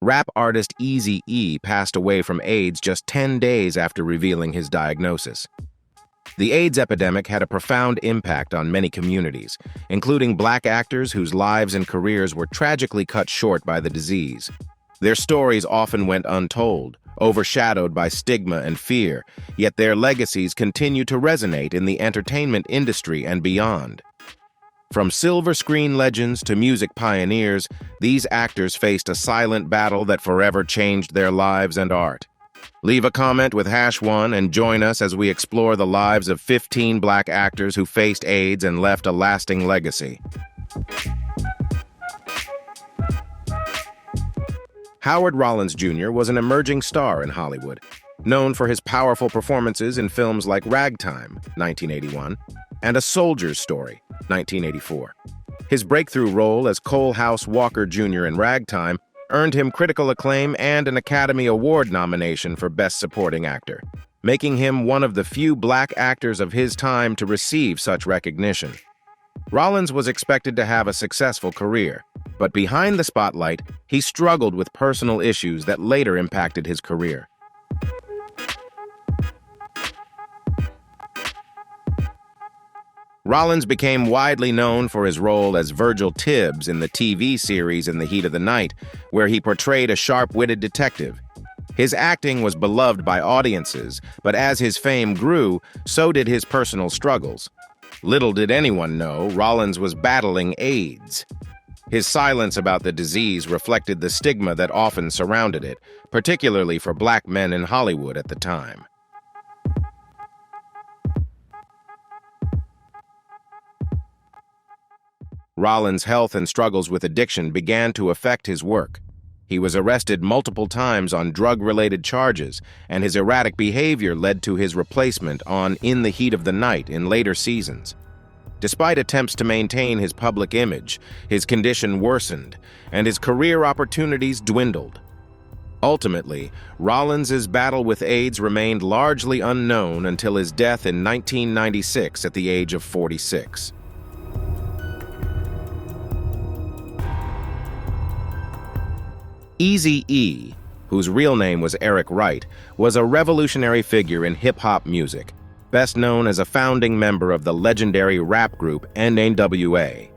Rap artist Eazy-E passed away from AIDS just 10 days after revealing his diagnosis. The AIDS epidemic had a profound impact on many communities, including Black actors whose lives and careers were tragically cut short by the disease. Their stories often went untold, overshadowed by stigma and fear, yet their legacies continue to resonate in the entertainment industry and beyond. From silver screen legends to music pioneers, these actors faced a silent battle that forever changed their lives and art. Leave a comment with #1 and join us as we explore the lives of 15 Black actors who faced AIDS and left a lasting legacy. Howard Rollins Jr. was an emerging star in Hollywood, known for his powerful performances in films like Ragtime, 1981, and A Soldier's Story, 1984. His breakthrough role as Cole House Walker Jr. in Ragtime earned him critical acclaim and an Academy Award nomination for Best Supporting Actor, making him one of the few Black actors of his time to receive such recognition. Rollins was expected to have a successful career, but behind the spotlight, he struggled with personal issues that later impacted his career. Rollins became widely known for his role as Virgil Tibbs in the TV series In the Heat of the Night, where he portrayed a sharp-witted detective. His acting was beloved by audiences, but as his fame grew, so did his personal struggles. Little did anyone know Rollins was battling AIDS. His silence about the disease reflected the stigma that often surrounded it, particularly for Black men in Hollywood at the time. Rollins' health and struggles with addiction began to affect his work. He was arrested multiple times on drug-related charges, and his erratic behavior led to his replacement on In the Heat of the Night in later seasons. Despite attempts to maintain his public image, his condition worsened, and his career opportunities dwindled. Ultimately, Rollins' battle with AIDS remained largely unknown until his death in 1996 at the age of 46. Eazy-E, whose real name was Eric Wright, was a revolutionary figure in hip-hop music, best known as a founding member of the legendary rap group NWA.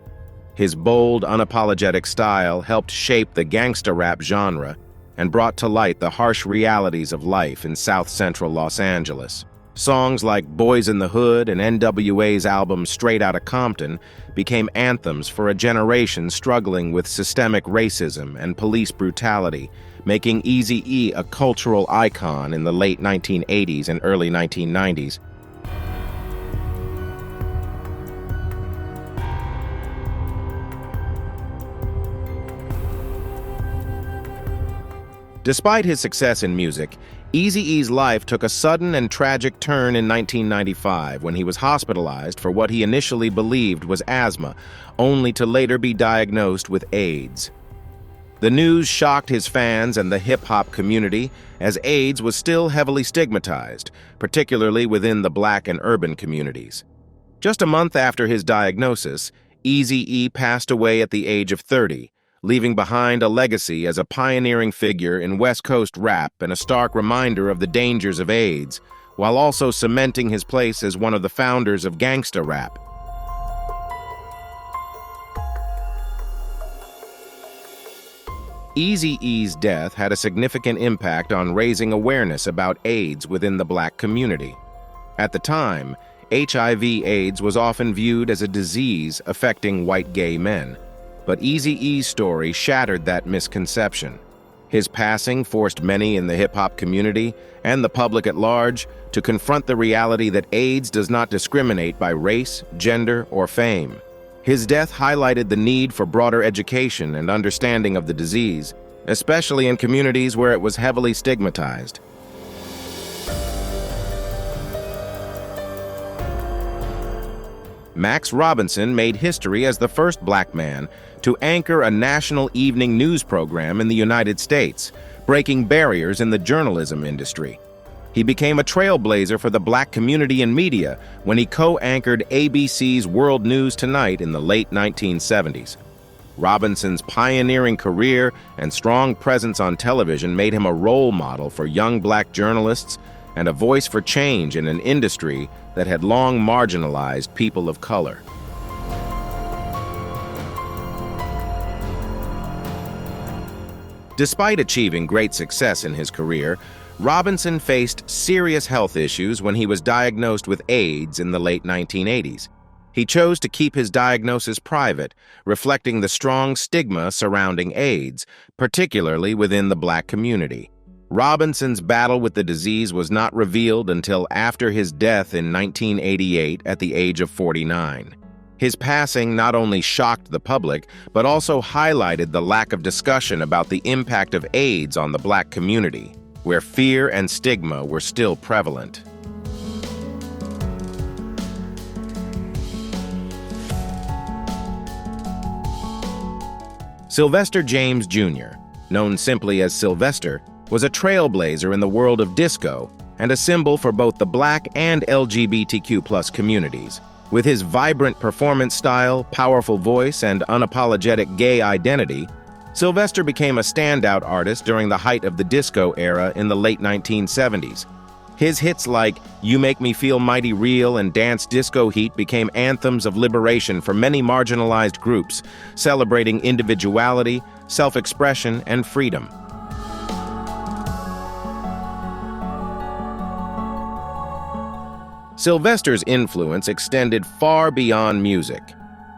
His bold, unapologetic style helped shape the gangsta rap genre and brought to light the harsh realities of life in South Central Los Angeles. Songs like Boys in the Hood and NWA's album Straight Outta Compton became anthems for a generation struggling with systemic racism and police brutality, making Eazy-E a cultural icon in the late 1980s and early 1990s. Despite his success in music, Eazy-E's life took a sudden and tragic turn in 1995 when he was hospitalized for what he initially believed was asthma, only to later be diagnosed with AIDS. The news shocked his fans and the hip-hop community, as AIDS was still heavily stigmatized, particularly within the Black and urban communities. Just a month after his diagnosis, Eazy-E passed away at the age of 30, leaving behind a legacy as a pioneering figure in West Coast rap and a stark reminder of the dangers of AIDS, while also cementing his place as one of the founders of gangsta rap. Eazy-E's death had a significant impact on raising awareness about AIDS within the Black community. At the time, HIV/AIDS was often viewed as a disease affecting white gay men. But Eazy-E's story shattered that misconception. His passing forced many in the hip-hop community and the public at large to confront the reality that AIDS does not discriminate by race, gender, or fame. His death highlighted the need for broader education and understanding of the disease, especially in communities where it was heavily stigmatized. Max Robinson made history as the first Black man to anchor a national evening news program in the United States, breaking barriers in the journalism industry. He became a trailblazer for the Black community in media when he co-anchored ABC's World News Tonight in the late 1970s. Robinson's pioneering career and strong presence on television made him a role model for young black journalists and a voice for change in an industry that had long marginalized people of color. Despite achieving great success in his career, Robinson faced serious health issues when he was diagnosed with AIDS in the late 1980s. He chose to keep his diagnosis private, reflecting the strong stigma surrounding AIDS, particularly within the black community. Robinson's battle with the disease was not revealed until after his death in 1988 at the age of 49. His passing not only shocked the public, but also highlighted the lack of discussion about the impact of AIDS on the black community, where fear and stigma were still prevalent. Sylvester James Jr., known simply as Sylvester, was a trailblazer in the world of disco and a symbol for both the black and LGBTQ+ communities. With his vibrant performance style, powerful voice, and unapologetic gay identity, Sylvester became a standout artist during the height of the disco era in the late 1970s. His hits like You Make Me Feel Mighty Real and Dance Disco Heat became anthems of liberation for many marginalized groups, celebrating individuality, self-expression, and freedom. Sylvester's influence extended far beyond music.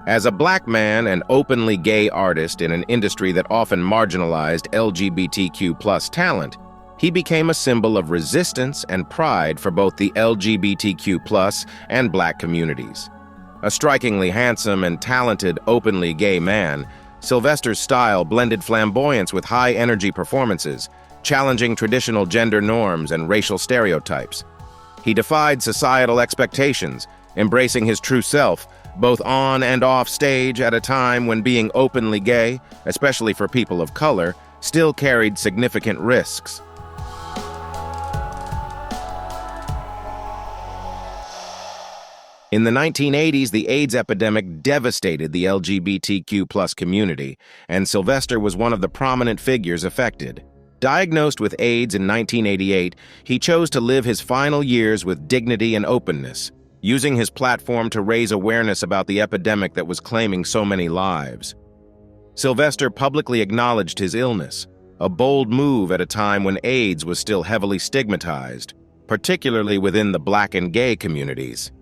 As a black man and openly gay artist in an industry that often marginalized LGBTQ+ talent, he became a symbol of resistance and pride for both the LGBTQ+ and black communities. A strikingly handsome and talented openly gay man, Sylvester's style blended flamboyance with high-energy performances, challenging traditional gender norms and racial stereotypes. He defied societal expectations, embracing his true self, both on and off stage at a time when being openly gay, especially for people of color, still carried significant risks. In the 1980s, the AIDS epidemic devastated the LGBTQ+ community, and Sylvester was one of the prominent figures affected. Diagnosed with AIDS in 1988, he chose to live his final years with dignity and openness, using his platform to raise awareness about the epidemic that was claiming so many lives. Sylvester publicly acknowledged his illness, a bold move at a time when AIDS was still heavily stigmatized, particularly within the black and gay communities.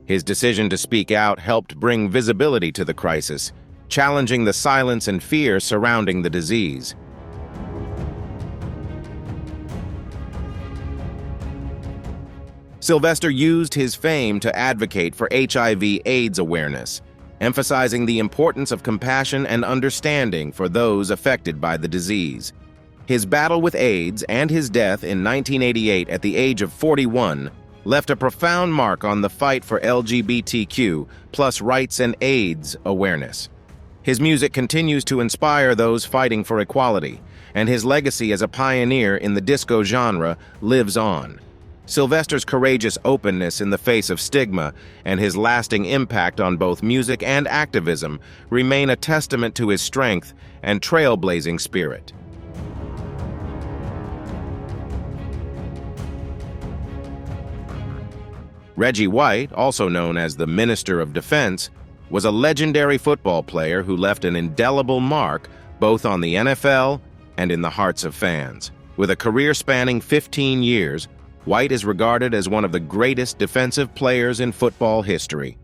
His decision to speak out helped bring visibility to the crisis, challenging the silence and fear surrounding the disease. Sylvester used his fame to advocate for HIV/AIDS awareness, emphasizing the importance of compassion and understanding for those affected by the disease. His battle with AIDS and his death in 1988 at the age of 41 left a profound mark on the fight for LGBTQ+ rights and AIDS awareness. His music continues to inspire those fighting for equality, and his legacy as a pioneer in the disco genre lives on. Sylvester's courageous openness in the face of stigma and his lasting impact on both music and activism remain a testament to his strength and trailblazing spirit. Reggie White, also known as the Minister of Defense, was a legendary football player who left an indelible mark both on the NFL and in the hearts of fans. With a career spanning 15 years, White is regarded as one of the greatest defensive players in football history.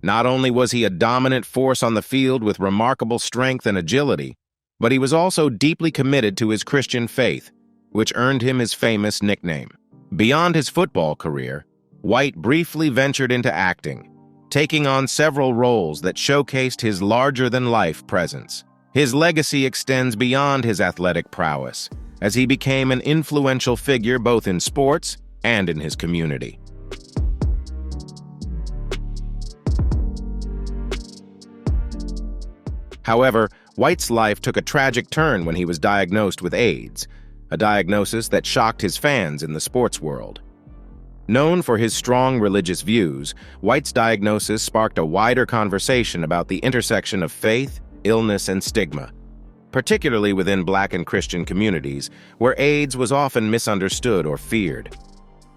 Not only was he a dominant force on the field with remarkable strength and agility, but he was also deeply committed to his Christian faith, which earned him his famous nickname. Beyond his football career, White briefly ventured into acting, taking on several roles that showcased his larger-than-life presence. His legacy extends beyond his athletic prowess, as he became an influential figure both in sports and in his community. However, White's life took a tragic turn when he was diagnosed with AIDS, a diagnosis that shocked his fans in the sports world. Known for his strong religious views, White's diagnosis sparked a wider conversation about the intersection of faith illness, and stigma, particularly within Black and Christian communities, where AIDS was often misunderstood or feared.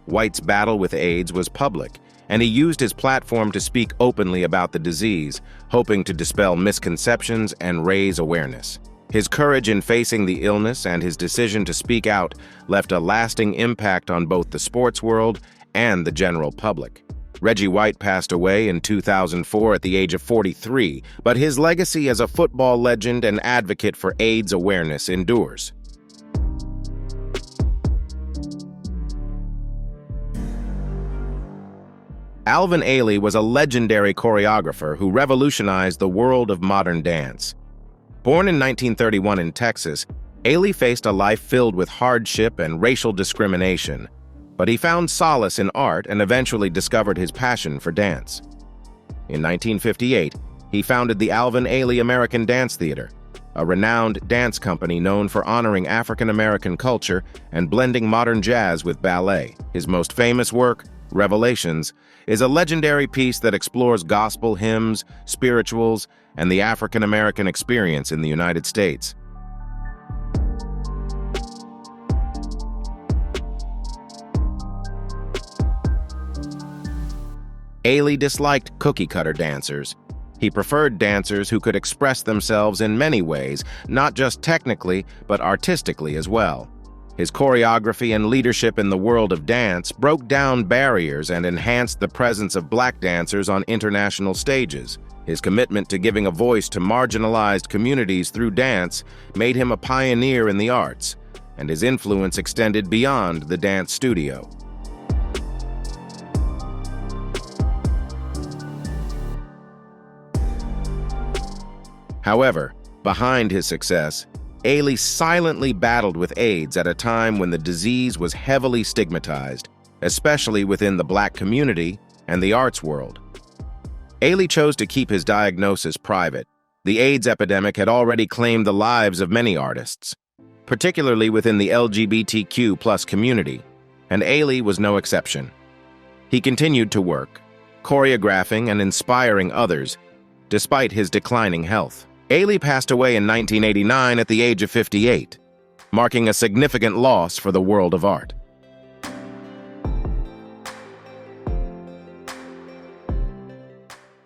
White's battle with AIDS was public, and he used his platform to speak openly about the disease, hoping to dispel misconceptions and raise awareness. His courage in facing the illness and his decision to speak out left a lasting impact on both the sports world and the general public. Reggie White passed away in 2004 at the age of 43, but his legacy as a football legend and advocate for AIDS awareness endures. Alvin Ailey was a legendary choreographer who revolutionized the world of modern dance. Born in 1931 in Texas, Ailey faced a life filled with hardship and racial discrimination, but he found solace in art and eventually discovered his passion for dance. In 1958, he founded the Alvin Ailey American Dance Theater, a renowned dance company known for honoring African American culture and blending modern jazz with ballet. His most famous work, Revelations, is a legendary piece that explores gospel hymns, spirituals, and the African American experience in the United States. Ailey disliked cookie-cutter dancers. He preferred dancers who could express themselves in many ways, not just technically, but artistically as well. His choreography and leadership in the world of dance broke down barriers and enhanced the presence of Black dancers on international stages. His commitment to giving a voice to marginalized communities through dance made him a pioneer in the arts, and his influence extended beyond the dance studio. However, behind his success, Ailey silently battled with AIDS at a time when the disease was heavily stigmatized, especially within the Black community and the arts world. Ailey chose to keep his diagnosis private. The AIDS epidemic had already claimed the lives of many artists, particularly within the LGBTQ+ community, and Ailey was no exception. He continued to work, choreographing and inspiring others, despite his declining health. Ailey passed away in 1989 at the age of 58, marking a significant loss for the world of art.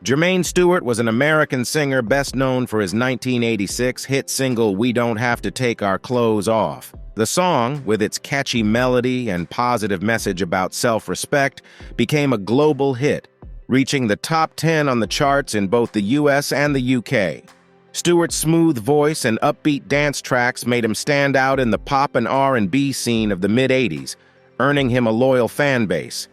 Jermaine Stewart was an American singer best known for his 1986 hit single "We Don't Have to Take Our Clothes Off." The song, with its catchy melody and positive message about self-respect, became a global hit, reaching the top 10 on the charts in both the US and the UK. Stewart's smooth voice and upbeat dance tracks made him stand out in the pop and R&B scene of the mid-'80s, earning him a loyal fan base.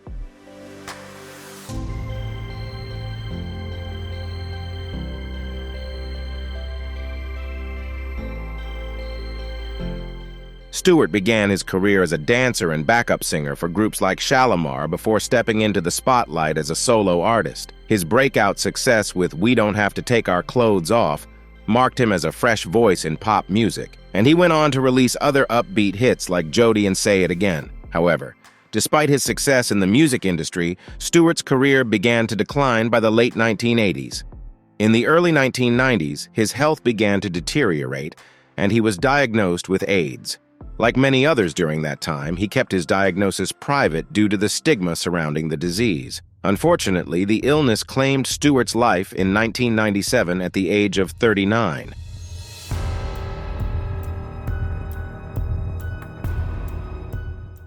Stewart began his career as a dancer and backup singer for groups like Shalimar before stepping into the spotlight as a solo artist. His breakout success with "We Don't Have to Take Our Clothes Off" marked him as a fresh voice in pop music, and he went on to release other upbeat hits like "Jody" and "Say It Again." However, despite his success in the music industry, Stewart's career began to decline by the late 1980s. In the early 1990s, his health began to deteriorate, and he was diagnosed with AIDS. Like many others during that time, he kept his diagnosis private due to the stigma surrounding the disease. Unfortunately, the illness claimed Stewart's life in 1997 at the age of 39.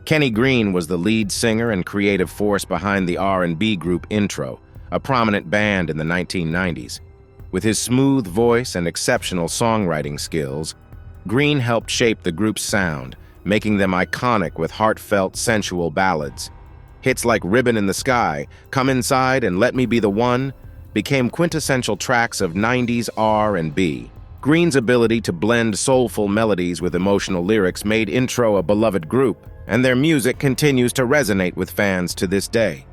Kenny Green was the lead singer and creative force behind the R&B group Intro, a prominent band in the 1990s. With his smooth voice and exceptional songwriting skills, Green helped shape the group's sound, making them iconic with heartfelt, sensual ballads. Hits like "Ribbon in the Sky," "Come Inside," and "Let Me Be the One" became quintessential tracks of 90s R&B. Green's ability to blend soulful melodies with emotional lyrics made Intro a beloved group, and their music continues to resonate with fans to this day.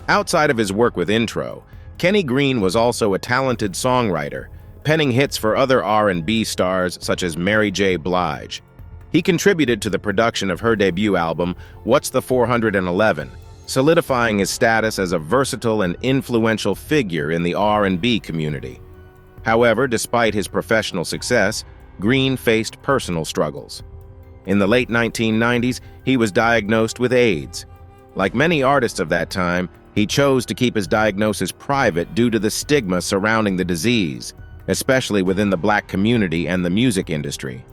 Outside of his work with Intro, Kenny Green was also a talented songwriter, penning hits for other R&B stars such as Mary J. Blige. He contributed to the production of her debut album, "What's the 411," solidifying his status as a versatile and influential figure in the R&B community. However, despite his professional success, Green faced personal struggles. In the late 1990s, he was diagnosed with AIDS. Like many artists of that time, he chose to keep his diagnosis private due to the stigma surrounding the disease, especially within the Black community and the music industry.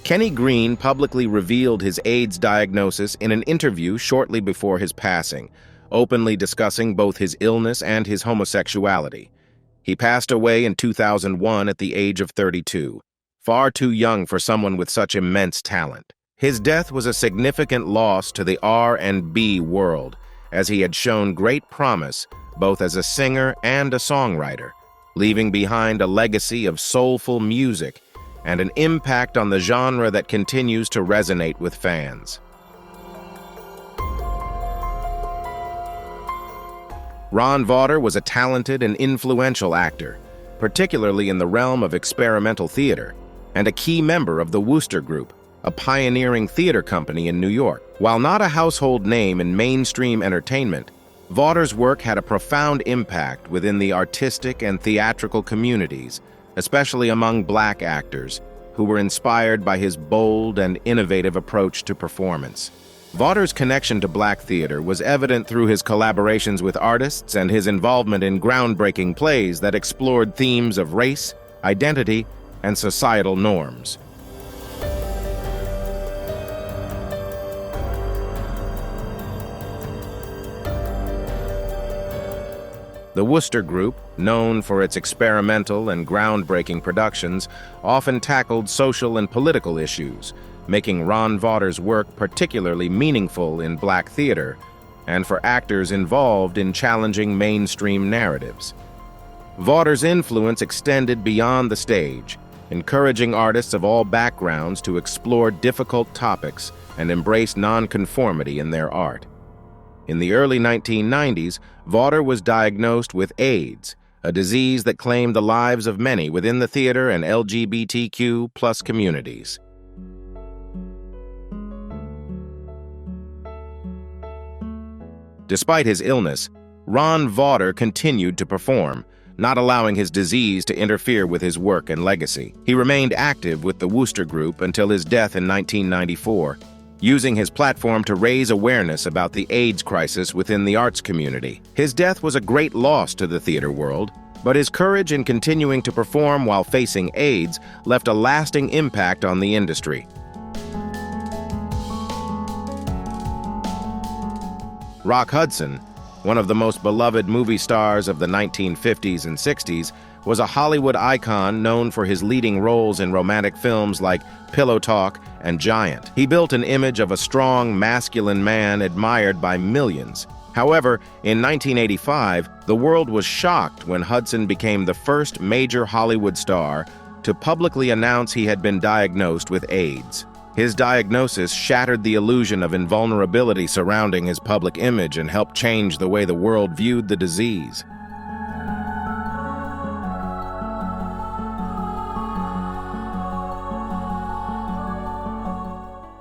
Kenny Green publicly revealed his AIDS diagnosis in an interview shortly before his passing, openly discussing both his illness and his homosexuality. He passed away in 2001 at the age of 32, far too young for someone with such immense talent. His death was a significant loss to the R&B world, as he had shown great promise both as a singer and a songwriter, leaving behind a legacy of soulful music and an impact on the genre that continues to resonate with fans. Ron Vawter was a talented and influential actor, particularly in the realm of experimental theater, and a key member of the Wooster Group, a pioneering theater company in New York. While not a household name in mainstream entertainment, Vawter's work had a profound impact within the artistic and theatrical communities, especially among Black actors, who were inspired by his bold and innovative approach to performance. Vawter's connection to Black theater was evident through his collaborations with artists and his involvement in groundbreaking plays that explored themes of race, identity, and societal norms. The Wooster Group, known for its experimental and groundbreaking productions, often tackled social and political issues, making Ron Vawter's work particularly meaningful in Black theater and for actors involved in challenging mainstream narratives. Vawter's influence extended beyond the stage, encouraging artists of all backgrounds to explore difficult topics and embrace nonconformity in their art. In the early 1990s, Vawter was diagnosed with AIDS, a disease that claimed the lives of many within the theater and LGBTQ+ communities. Despite his illness, Ron Vawter continued to perform, not allowing his disease to interfere with his work and legacy. He remained active with the Wooster Group until his death in 1994, using his platform to raise awareness about the AIDS crisis within the arts community. His death was a great loss to the theater world, but his courage in continuing to perform while facing AIDS left a lasting impact on the industry. Rock Hudson, one of the most beloved movie stars of the 1950s and 60s, was a Hollywood icon known for his leading roles in romantic films like Pillow Talk and Giant. He built an image of a strong, masculine man admired by millions. However, in 1985, the world was shocked when Hudson became the first major Hollywood star to publicly announce he had been diagnosed with AIDS. His diagnosis shattered the illusion of invulnerability surrounding his public image and helped change the way the world viewed the disease.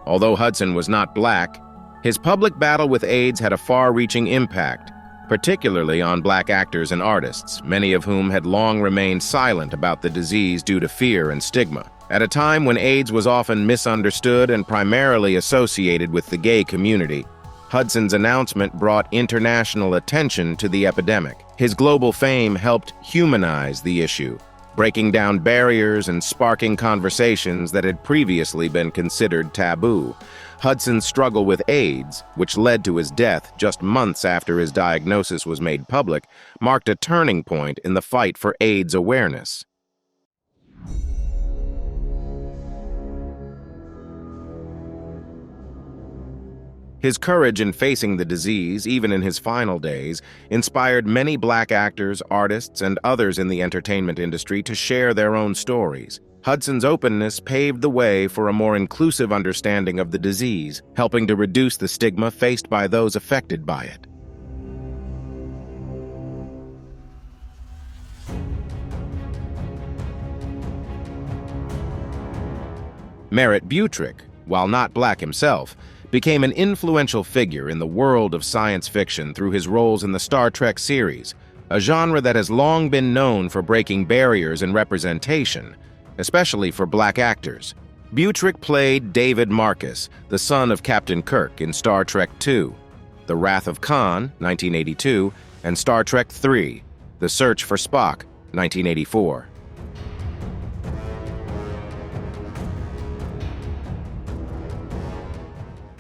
Although Hudson was not Black, his public battle with AIDS had a far-reaching impact, particularly on Black actors and artists, many of whom had long remained silent about the disease due to fear and stigma. At a time when AIDS was often misunderstood and primarily associated with the gay community, Hudson's announcement brought international attention to the epidemic. His global fame helped humanize the issue, breaking down barriers and sparking conversations that had previously been considered taboo. Hudson's struggle with AIDS, which led to his death just months after his diagnosis was made public, marked a turning point in the fight for AIDS awareness. His courage in facing the disease, even in his final days, inspired many Black actors, artists, and others in the entertainment industry to share their own stories. Hudson's openness paved the way for a more inclusive understanding of the disease, helping to reduce the stigma faced by those affected by it. Merritt Butrick, while not black himself, became an influential figure in the world of science fiction through his roles in the Star Trek series, a genre that has long been known for breaking barriers in representation, especially for black actors. Butrick played David Marcus, the son of Captain Kirk in Star Trek II, The Wrath of Khan, 1982, and Star Trek III, The Search for Spock, 1984.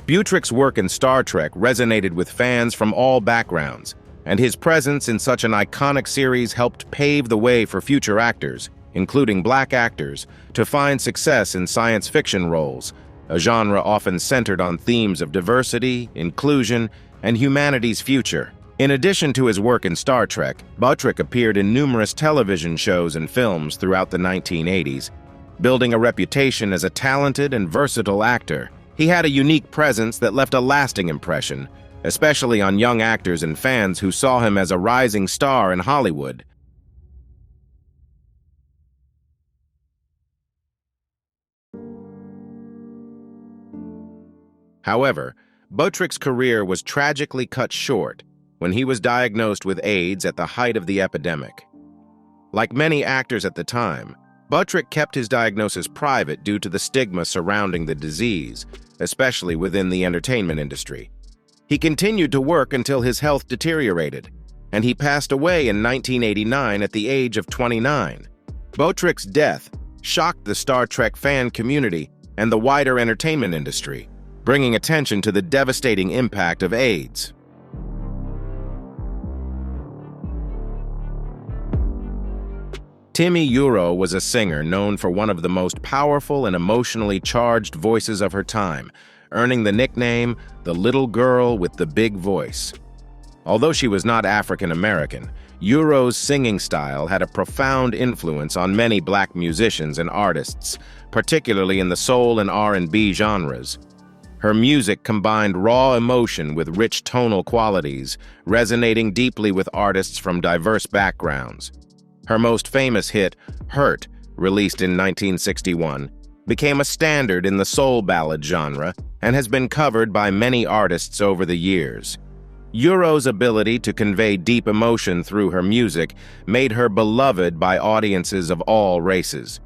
Butrick's work in Star Trek resonated with fans from all backgrounds, and his presence in such an iconic series helped pave the way for future actors, including black actors, to find success in science fiction roles, a genre often centered on themes of diversity, inclusion, and humanity's future. In addition to his work in Star Trek, Butrick appeared in numerous television shows and films throughout the 1980s, building a reputation as a talented and versatile actor. He had a unique presence that left a lasting impression, especially on young actors and fans who saw him as a rising star in Hollywood. However, Butrick's career was tragically cut short when he was diagnosed with AIDS at the height of the epidemic. Like many actors at the time, Butrick kept his diagnosis private due to the stigma surrounding the disease, especially within the entertainment industry. He continued to work until his health deteriorated, and he passed away in 1989 at the age of 29. Butrick's death shocked the Star Trek fan community and the wider entertainment industry, bringing attention to the devastating impact of AIDS. Timi Yuro was a singer known for one of the most powerful and emotionally charged voices of her time, earning the nickname the little girl with the big voice. Although she was not African American, Yuro's singing style had a profound influence on many black musicians and artists, particularly in the soul and R&B genres. Her music combined raw emotion with rich tonal qualities, resonating deeply with artists from diverse backgrounds. Her most famous hit, Hurt, released in 1961, became a standard in the soul ballad genre and has been covered by many artists over the years. Yuro's ability to convey deep emotion through her music made her beloved by audiences of all races.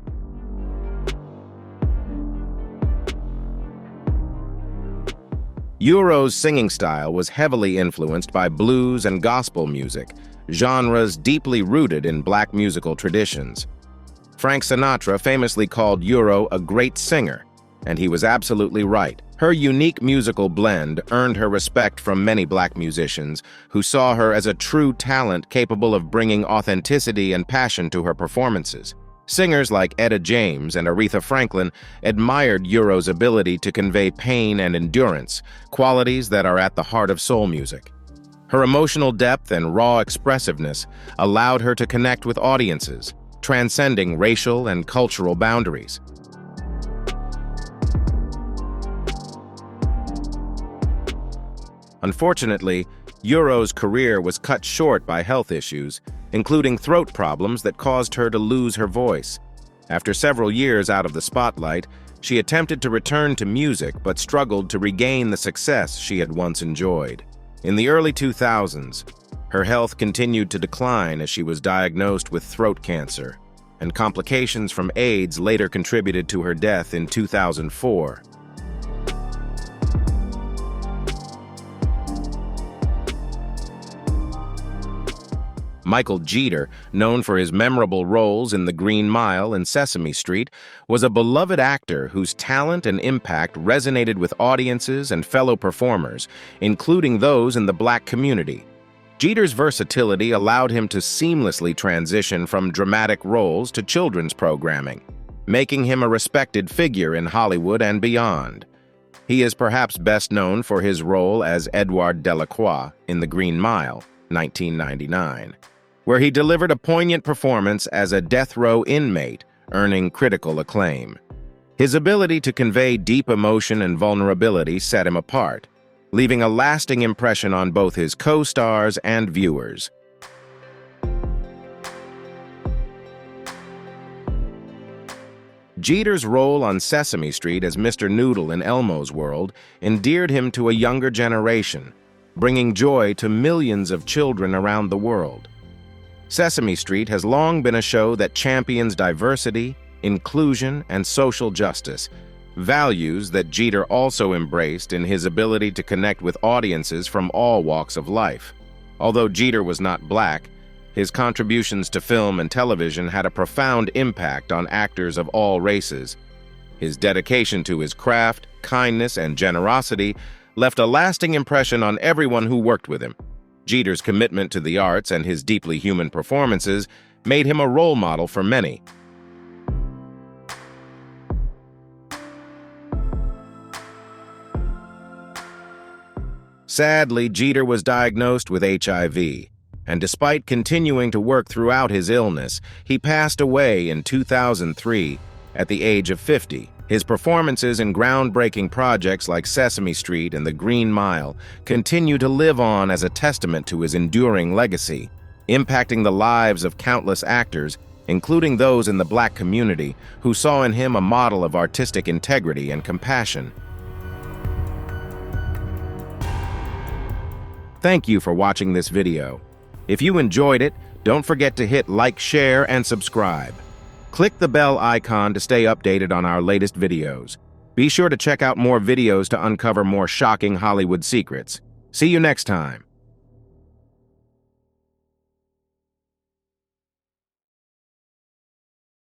Yuro's singing style was heavily influenced by blues and gospel music, genres deeply rooted in black musical traditions. Frank Sinatra famously called Yuro a great singer, and he was absolutely right. Her unique musical blend earned her respect from many black musicians who saw her as a true talent capable of bringing authenticity and passion to her performances. Singers like Etta James and Aretha Franklin admired Yuro's ability to convey pain and endurance, qualities that are at the heart of soul music. Her emotional depth and raw expressiveness allowed her to connect with audiences, transcending racial and cultural boundaries. Unfortunately, Yuro's career was cut short by health issues, including throat problems that caused her to lose her voice. After several years out of the spotlight, she attempted to return to music but struggled to regain the success she had once enjoyed. In the early 2000s, her health continued to decline as she was diagnosed with throat cancer, and complications from AIDS later contributed to her death in 2004. Michael Jeter, known for his memorable roles in The Green Mile and Sesame Street, was a beloved actor whose talent and impact resonated with audiences and fellow performers, including those in the black community. Jeter's versatility allowed him to seamlessly transition from dramatic roles to children's programming, making him a respected figure in Hollywood and beyond. He is perhaps best known for his role as Edward Delacroix in The Green Mile, 1999. Where he delivered a poignant performance as a death row inmate, earning critical acclaim. His ability to convey deep emotion and vulnerability set him apart, leaving a lasting impression on both his co-stars and viewers. Jeter's role on Sesame Street as Mr. Noodle in Elmo's World endeared him to a younger generation, bringing joy to millions of children around the world. Sesame Street has long been a show that champions diversity, inclusion, and social justice, values that Jeter also embraced in his ability to connect with audiences from all walks of life. Although Jeter was not black, his contributions to film and television had a profound impact on actors of all races. His dedication to his craft, kindness, and generosity left a lasting impression on everyone who worked with him. Jeter's commitment to the arts and his deeply human performances made him a role model for many. Sadly, Jeter was diagnosed with HIV, and despite continuing to work throughout his illness, he passed away in 2003 at the age of 50. His performances in groundbreaking projects like Sesame Street and The Green Mile continue to live on as a testament to his enduring legacy, impacting the lives of countless actors, including those in the black community, who saw in him a model of artistic integrity and compassion. Thank you for watching this video. If you enjoyed it, don't forget to hit like, share, and subscribe. Click the bell icon to stay updated on our latest videos. Be sure to check out more videos to uncover more shocking Hollywood secrets. See you next time.